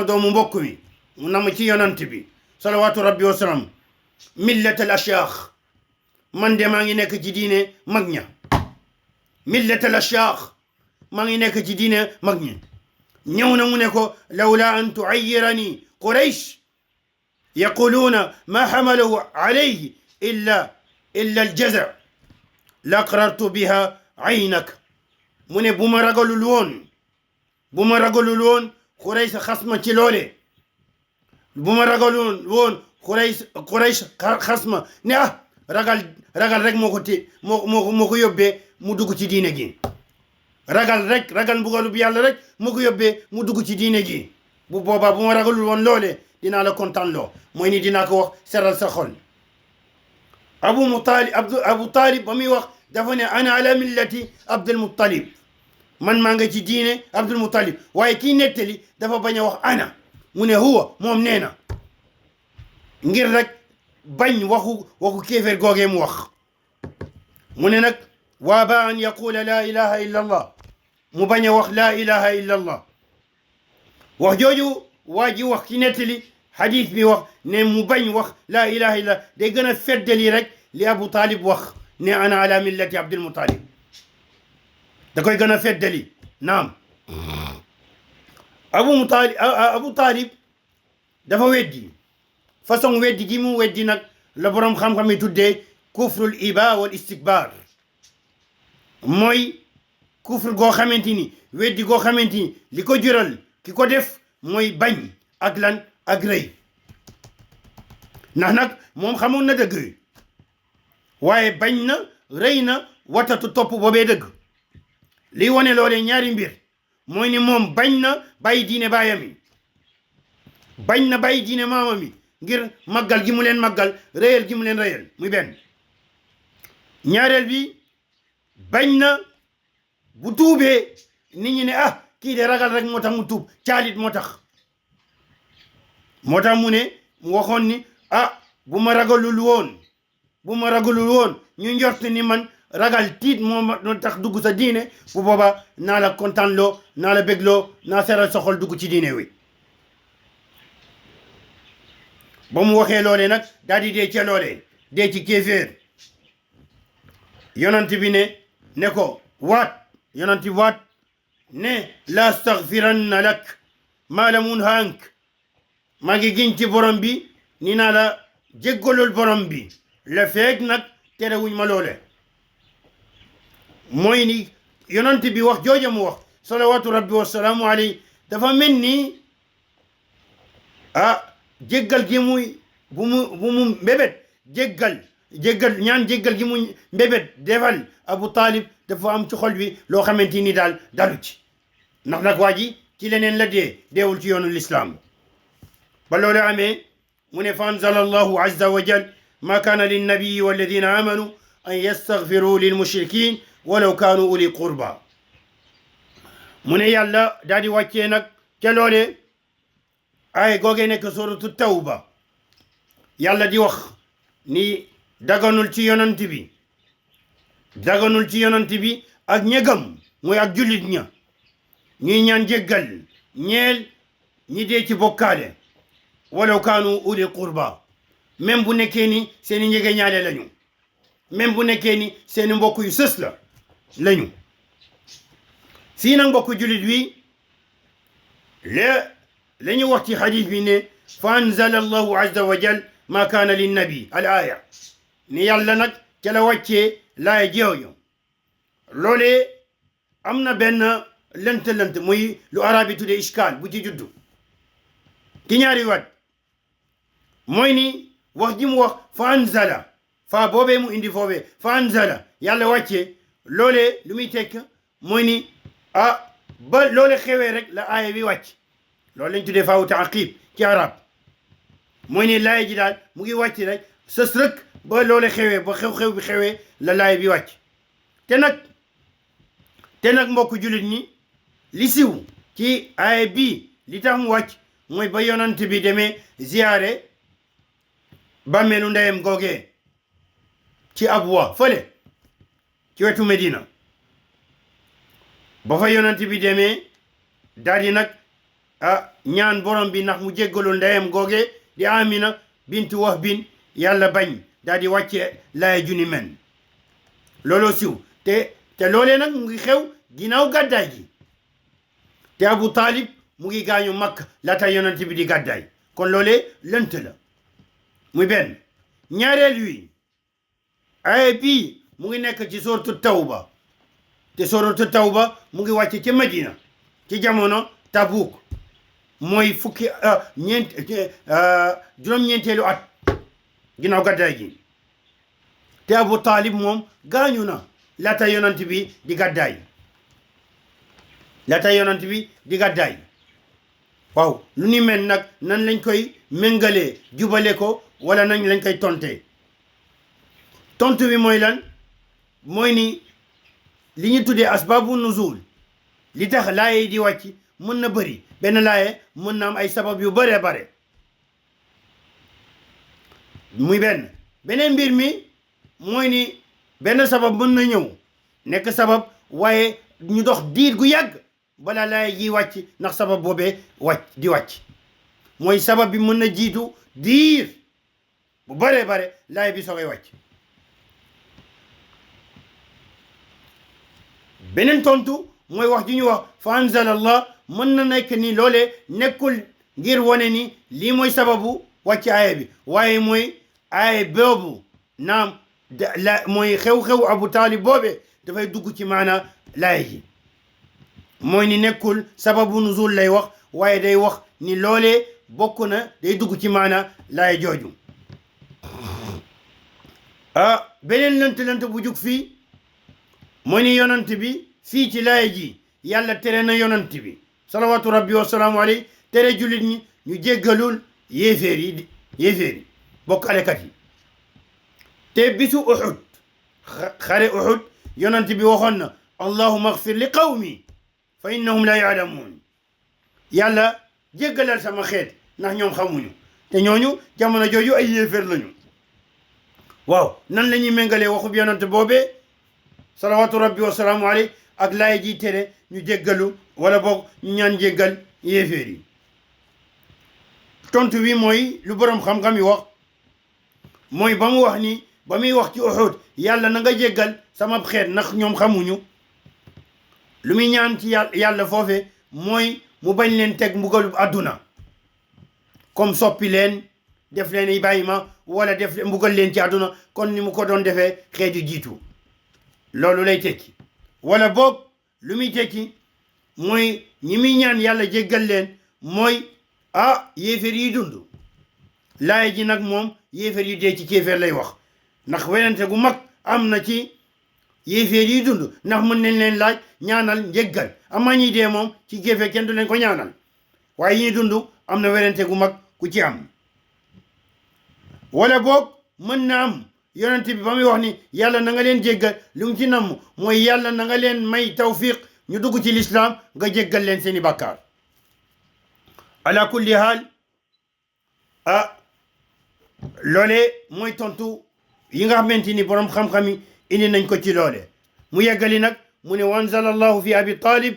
doomu mbokk mi mu nam ci yonant bi salawatu rabbi wa salaam millat al ashyaax man de maa ngi nekk ci diine mag ña millat al ashyaax maa ngi nekk ci diine mag ña ñëw na mu ne ko lawla an tuayyirani quraysh yaquluuna ma xamalahu alayhi illa al jaza la aqrartu biha aynak mu ne bu ma ragalul woon Quraysh xas ma ci loole bu ma ragalul woon Quraysh xas ma ne ragal rek moo ko yóbbee mu dugg ci diine gi ragal mbugalu bi yàlla rek moo ko yóbbee mu dugg ci diine gi bu boobaa bu ma ragalul woon loole dinaa la kontaan loo mooy ni dinaa ko wax seral sa xol abu talib ba muy wax dafa ne ana ala millati abdul muttalib man maa nga ci diine abdul muttalib waaye kii nettali dafa bañ a wax ana mu ne huwa moom nee na ngir rek bañ waxu kéeféer googee mu wax mu ne nag waa ba an yaqula laa ilaha illa allah mu bañ a wax laa ilaha illa allah wax jooju waa ji wax ki nettali xadis bi wax ne mu bañ wax laa ilaha illa day gën a feddali rek li abu talib wax ne ana ala millati abdul muttalib da koy gën a feddali naam abu talib dafa weddi façon weddi gi mu weddi nag la boroom xam-xam yi tuddee kufrul iba wal istikbar mooy kufr goo xamante ni weddi goo xamante ni li ko jural ki ko def mooy bañ ak lan ak rëy ndax nag moom xamoon na dëgg waaye bañ na rëy na watatu topp boobee dëgg li wane loole ñaari mbir mooy ni moom bañ na bàyyi diine baayam yi bañ na bàyyi diine maamam yi ngir màggal gi mu leen màggal rëyal gi mu leen rëyal muy benn ñaareel bi bañ na bu tuubee nit ñi ne kii de ragal rek moo tax mu tuub caalit moo tax moo tax mu ne mu waxoon ni bu ma ragalul woon ñu njort ni man ragal tiit moo tax dugg sa diine bu booba naa la kontaan loo naa la bégloo naa seral sa xol dugg ci diine wi ba mu waxee loolee nag daal di dee ca loolee dee ci kéeféer yonent bi ne ko yonent bi waat ne la astaghfiranna lak maa lam unha ank maa ngi giñ ci borom bi ni naa la jéggalul borom bi la feeg nag terewuñ ma loole mooy ni yonent bi wax jooja mu wax salawatu rabbi wasalaamu alayhi dafa mel ni jéggal gi muy bu mu mbébét ñaan jéggal gi mu mbébét defal Abu Talib dafa am ci xol bi loo xamante ni daal dalu ci ndax nag waa ji ci leneen la deewul ci yoonu lislaam ba loolu amee mu ne fa anzala allahu azza wa jal ma kaana linnabiyi walladina amanu an yastaghfiru lilmushrikin walaw kaanu uli qurba mu ne yàlla daal di wàccee nag ca loole ay googee nekk suratu tawba yàlla di wax ni daganul ci yonent bi ak ñegam mooy ak jullit ña ñuy ñaan jéggal ñeel ñi dee ci bokkaale walaw kaanu uli qurba même bu nekkee ni seeni njege ñaale lañu même bu nekkee ni seeni mbokk yu sës lañu fii nag mbokk jullit wi la ñu wax ci xadis bi ne fa anzala allahu azza wa jal ma kaana linnabi al aya ni yàlla nag ca la wàccee laaya jeewoñu loolee am na benn lënt muy lu arabi tuddee iskaal bu ci juddu ki ñaari wat mooy ni wax ji mu wax fa anzala fa boobee mu indi foofee fa anzala yàlla wàccee loolee lu muy tekk mooy ni ba loole xewee rek la aaya bi wàcc loolu lañ tuddee faawu taaqib ci arab mooy ni laaya ji daal mu ngi wàcc rek sës rek ba loole xewee ba xew-xew bi xewee la laaya bi wàcc te nag mbokk jullit ñi li siw ci aaya bi li tax mu wàcc mooy ba yonent bi demee ziyaare bàmmeelu ndeyam googee ci Abwa fële ci wetu Medina ba fa yonent bi demee daal di nag ñaan borom bi ndax mu jéggalul ndeyam googee di Amina bintu Wahbin yàlla bañ daal di wàcce laaya juni men looloo siw te loolee nag mu ngi xew ginnaaw gàddaay gi te Abu Talib mu ngi gaañu Makka laata yonent bi di gàddaay kon loolee lënt la muy benn ñaareel wi aaya bii mu ngi nekk ci sooratu Tawba te sooratu Tawba mu ngi wàcce ci Madina ci jamono Tabuk mooy juróom-ñeenteelu at ginnaaw gàddaay gi te Abu Talib moom gaañu na laata yonent bi di gàddaay waaw lu ni mel nag nan lañ koy méngalee jubale ko wala nañ lañ koy tontu bi mooy lan mooy ni li ñu tuddee asbaabu nuzul li tax laaye di wàcc mën na bëri benn laaye mën na am ay sabab yu bëree bare muy beneen mbir mi mooy ni benn sabab mën na ñëw nekk sabab waaye ñu dox diir gu yàgg balaa laaye ji wàcc ndax sabab boobee wàcc mooy sabab bi mën na jiitu diir bu bëree bare laaye bi soogay wàcc beneen tontu mooy wax ji ñu wax fa anzala allah mën na nekk ni loolee nekkul ngir wane ni lii mooy sababu wàcc aaya bi waaye mooy aaya boobu naam mooy xew-xew Abu Talib boobe dafay dugg ci maana laaya ji mooy ni nekkul sababu nuzul lay wax waaye day wax ni loolee bokk na day dugg ci maana laaya jooju beneen lënt bu jug fii mooy ni yonent bi fii ci laaya ji yàlla tere na yonent bi salawatu rabbi wasalaamu alayhi tere jullit ñi ñu jéggalul yéeféer yi bokkalekat yi te bisu Uhud xare Uhud yonent bi waxoon na allahumma agfir li qawmi fa innahum la yaalamuun yàlla jéggalal sama xeet ndax ñoom xamuñu te ñooñu jamono jooju ay yéeféer lañu waaw nan la ñuy méngalee waxub yonante boobee salawatu rabbi wa salaamu alayhi ak laay ji tere ñu jéggalu wala boog ñu ñaan jéggal yéeféer yi tontu wi mooy lu boroom xam-xam yi wax mooy ba mu wax ni ba muy wax ci Uhud yàlla na nga jéggal sama xeet ndax ñoom xamuñu lu muy ñaan ci yàlla foofe mooy mu bañ leen teg mbugalu àdduna comme soppi leen def leen i bàyyi ma wala def mbugal leen ci àdduna kon ni mu ko doon defee xeetu jiitu loolu lay tekki wala boog lu muy tekki mooy ñi muy ñaan yàlla jéggal leen mooy yéeféer yi dund laay ji nag moom yéeféer yi dee ci kéeféer lay wax ndax werante gu mag am na ci yéeféer yi dund ndax mën nañ leen laaj ñaanal njéggal amaa ñi dee moom ci kéeféer kenn du leen ko ñaanal waaye ñi dund am na werante gu mag ku ci am wala boog mën na am yonent bi ba muy wax ni yàlla na nga leen jéggal lu mu ci namm mooy yàlla na nga leen may tawfiq ñu dugg ci lislaam nga jéggal leen seeni bàkkaar ala kulli haal loole mooy tontu yi nga xamante ni boroom xam-xam yi indi nañ ko ci loole mu yeggali nag mu ne wanzala allahu fi abi talib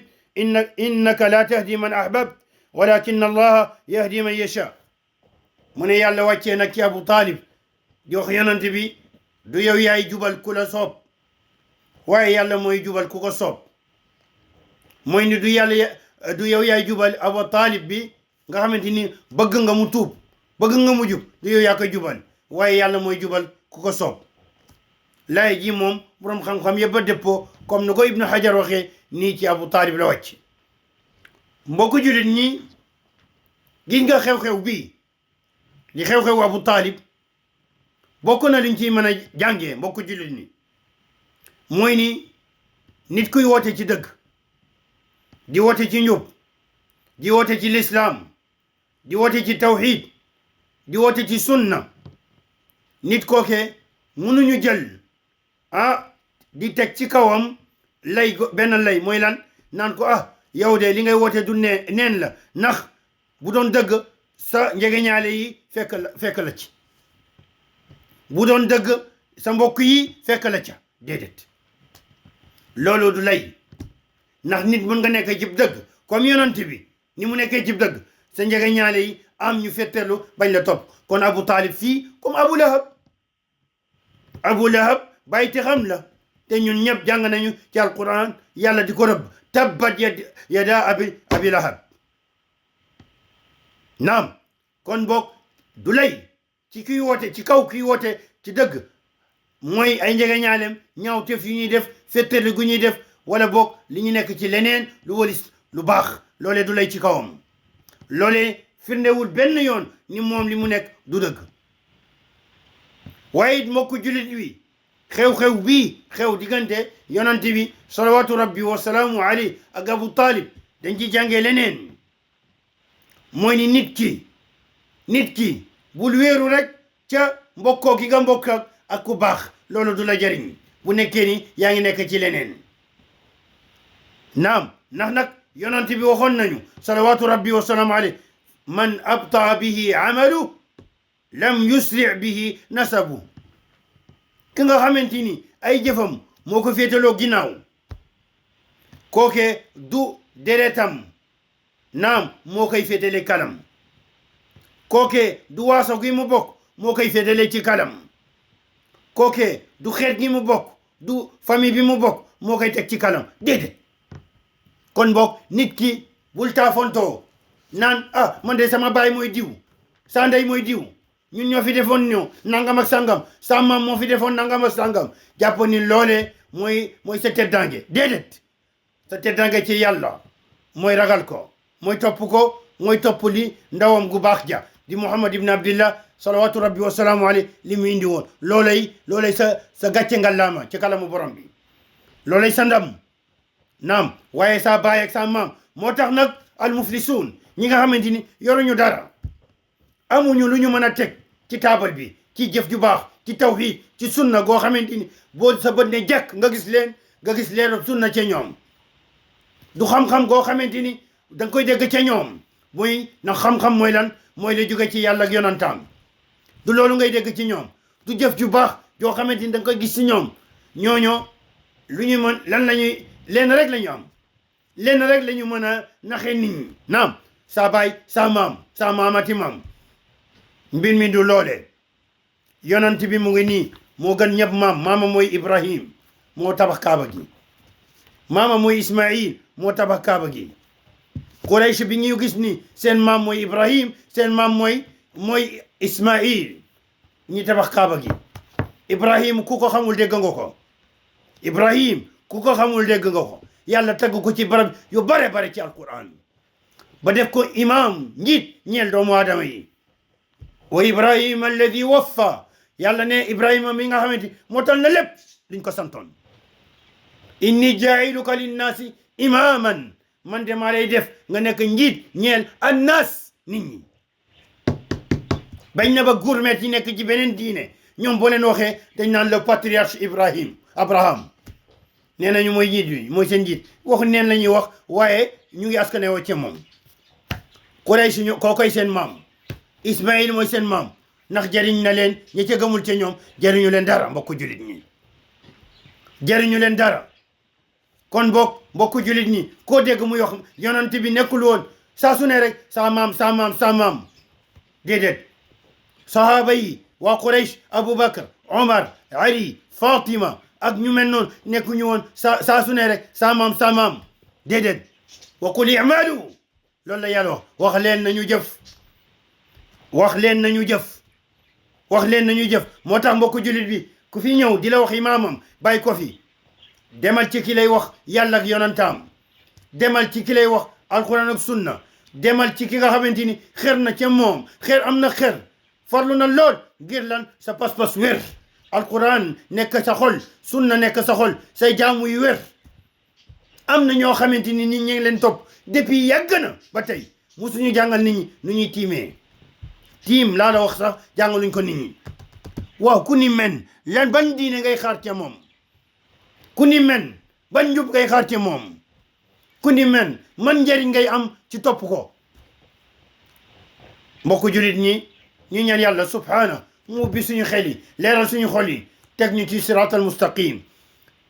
innaka la tahdi man ahbabt walakin allaha yahdi man yasha mu ne yàlla wàccee nag ci abu talib di wax yonent bi du yow yaay jubal ku la soob waaye yàlla mooy jubal ku ko soob mooy ni du yow yaay jubal abu talib bi nga xamante ni bëgg nga mu tuub bëgg nga mu jub du yow yaa ko jubal waaye yàlla mooy jubal ku ko soob laay ji moom boroom xam-xam yëpp a dëppoo comme ni ko ibnu hajar waxee nii ci abu talib la wàcc mbokku jullit ñi gis nga xew-xew bii li xew-xew abu talib bokk na liñ ciy mën a jàngee mbokku jullit ñi mooy ni nit kuy woote ci dëgg di woote ci njub di woote ci lislaam di woote ci tawhid di woote ci sunna nit kooke mënuñu jël di teg ci kawam benn lay mooy lan naan ko yow de li ngay woote du neen la ndax bu doon dëgg sa njegeñaale yi fekk la ci bu doon dëgg sa mbokk yi fekk la ca déedéet loolu du lay ndax nit mën nga nekk cib dëgg comme yonent bi ni mu nekkee cib dëgg sa njegeñaale yi am ñu fetteelu bañ la topp kon abu talib fii comme abu lahab bàyyi te xam la te ñun ñëpp jàng nañu ci alquran yàlla di ko rëbb tabbat yada abi lahab naam kon boog du lay ci kuy woote ci kaw kuy woote ci dëgg mooy ay njegeñaaleem ñaawteef yu ñuy def fetteelu gu ñuy def wala boog li ñu nekk ci leneen lu walis lu baax loolee du lay ci kawam loolee firndewul benn yoon ni moom li mu nekk du dëgg waaye it mbokku jullit wi xew-xew bii xew diggante yonante bi salawatu rabbi wa salaamu alayhi ak abu talib dañ ci jàngee leneen mooy ni nit ki bul wéeru rek ca mbokkoo gi nga mbokk ak ku baax loolu du la jariñ bu nekkee ni yaa ngi nekk ci leneen naam ndax nag yonante bi waxoon nañu salawatu rabbi wa salaamu alayhi man abtaa bihi amalu lam yusri bihi nasabu ki nga xamante ni ay jëfam moo ko féetaloo ginnaaw kooke du deretam naam moo koy féetale kalam kooke du waaso gi mu bokk moo koy féetale ci kalam kooke du xeet gi mu bokk du famille bi mu bokk moo koy teg ci kalam déedéet kon bokk nit ki bul taafontoo naan man de sama baay mooy diw sa ndey mooy diw ñun ñoo fi defoon ñoo nangam ak sangam sa maam moo fi defoon nangam ak sangam jàpp ni loolee mooy sa teddange déedéet sa teddange ci yàlla mooy ragal ko mooy topp li ndawam gu baax ja di muhammad ibn abdillah salawatu rabbi wa salaamu alayhi li mu indi woon loolay sa gàcce ngàllaama ci kalamu borom bi loolay sa ndam naam waaye sa baay ak sa maam moo tax nag al muflisuun ñi nga xamante ni yoruñu dara amuñu lu ñu mën a teg ci taabal bi ci jëf ju baax ci tawhid ci sunna goo xamante ni boo sa bët ne jàkk nga gis leeru sunna ca ñoom du xam-xam goo xamante ni danga koy dégg ca ñoom muy na xam-xam mooy lan mooy la jóge ci yàlla ak yonantaam du loolu ngay dégg ci ñoom du jëf ju baax joo xamante ni da nga koy gis ci ñoom ñooño lu ñu mën lan lañuy lenn rek la ñu am lenn rek la ñu mën a naxee nit ñi naam sa baay sa maam sa maamati maam mbir mi du loole yonant bi mu ngi nii moo gën ñëpp maama mooy Ibrahim moo tabax kaaba gi maama mooy Ismaïl moo tabax kaaba gi Quraysh bi ñu gis ni seen maam mooy Ibrahim seen maam mooy Ismaïl ñi tabax kaaba gi Ibrahim ku ko xamul dégg nga ko Ibrahim ku ko xamul dégg nga ko yàlla tagg ko ci barab yu bare bare ci alquran ba def ko imam njiit ñeel doomu aadama yi wa Ibrahima alladi waffa yàlla ne Ibrahima mi nga xamante motal na lépp liñ ko santoon inni jaa'iluka linnaasi imaman man de maa lay def nga nekk njiit ñeel annaas nit ñi bañ na ba gourmet yi nekk ci beneen diine ñoom boo leen waxee dañ naan le patriarche Abraham nee nañu mooy njiit bi mooy seen njiit waxu neen la ñuy wax waaye ñu ngi askane woo ci moom Quraysh ñu kookoy seen maam Ismaïl mooy seen maam ndax jariñ na leen ñi ca gëmul ca ñoom jariñu leen dara mbokku julit ñi jariñu leen dara kon boog mbokku julit ñi koo dégg muy wax yonent bi nekkul woon saa su ne rek sa maam déedéet sahaaba yi waa Quraysh Aboubacar Omar Ali Fatima ak ñu mel noonu nekkuñu woon saa su ne rek sa maam déedéet wa qul i'malu loolu la yàlla wax leen nañu jëf wax leen nañu jëf moo tax mbokku julit bi ku fi ñëw di la wax imaamam bàyyi ko fi demal ci ki lay wax yàlla ak yonantaam demal ci ki lay wax alquran ak sunna demal ci ki nga xamante ni xer na ca moom am na xer farlu na lool ngir lan sa pas-pas wér alquran nekk sa xol sunna nekk sa xol say jaamu yu wér am na ñoo xamante ni nit ñi ngi leen topp depuis yàgg na ba tey musuñu jàngal nit ñi nu ñuy tiim laa la wax sax jàngaluñ ko nit ñi waaw ku ni men lan ban diine ngay xaar ca moom ku ni men ban njub ngay xaar ca moom ku ni men man njëriñ ngay am ci topp ko mbokku julit ñi ñu ñaan yàlla subhaana mu ubbi suñu xel yi leeral suñu xol yi teg ñu ci siraatal mustaqim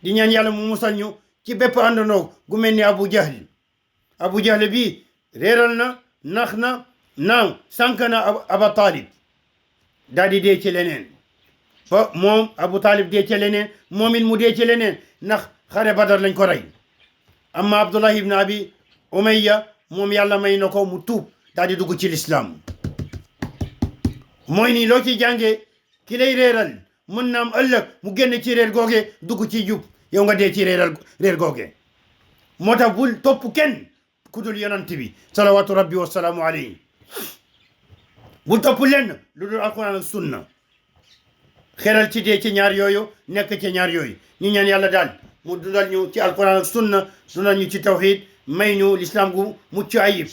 di ñaan yàlla mu musal ñu ci bépp àndandoo gu mel ni Abu Jahl bi réeral na nax na naaw sànk na Aba Talib daal di dee ci leneen ba moom Abu Talib dee ci leneen moom it mu dee ci leneen ndax xare Badar lañ ko rey amma Abdullah ibn Abi Umayya moom yàlla may na ko mu tuub daal di dugg ci lislaam mooy nii loo ci jàngee ki lay réeral mën na am ëllëg mu génn ci réer googe dugg ci jub yow nga dee ci réer googe moo tax bul topp kenn ku dul yonent bi salawaatu rabbi wa salaamu alayhi bul topp lenn lu dul alquran ak sunna xeral ci dee ci ñaar yooyu nekk ci ñaar yooyu ñu ñaan yàlla daal mu dundal ñu ci alquran ak sunna dundal ñu ci tawhid may ñu l'islam gu mucc ayib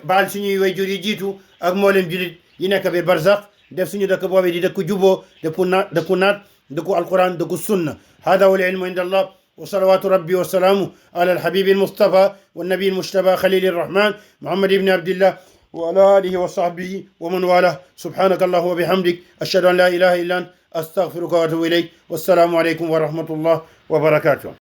baal suñuy wayjur yi jiitu ak mboolem julit yi nekk biir barzax def suñu dëkk boobee di dëkku juboo dëkku naat dëkku alquran dëkku sunna hada wal ilmu inda allah wa salawatu rabbi wa salaamu ala alhabibi almustafa wa nabi almujtaba khalil arrahman muhammad ibni abdillah wa ala alihi wa sahbihi wa man wala subhanaka allahu wa bihamdik ashhadu an la ilaha illa ant astaghfiruka wa atubu ilayk wassalamu alaykum wa rahmatullah wa barakatuh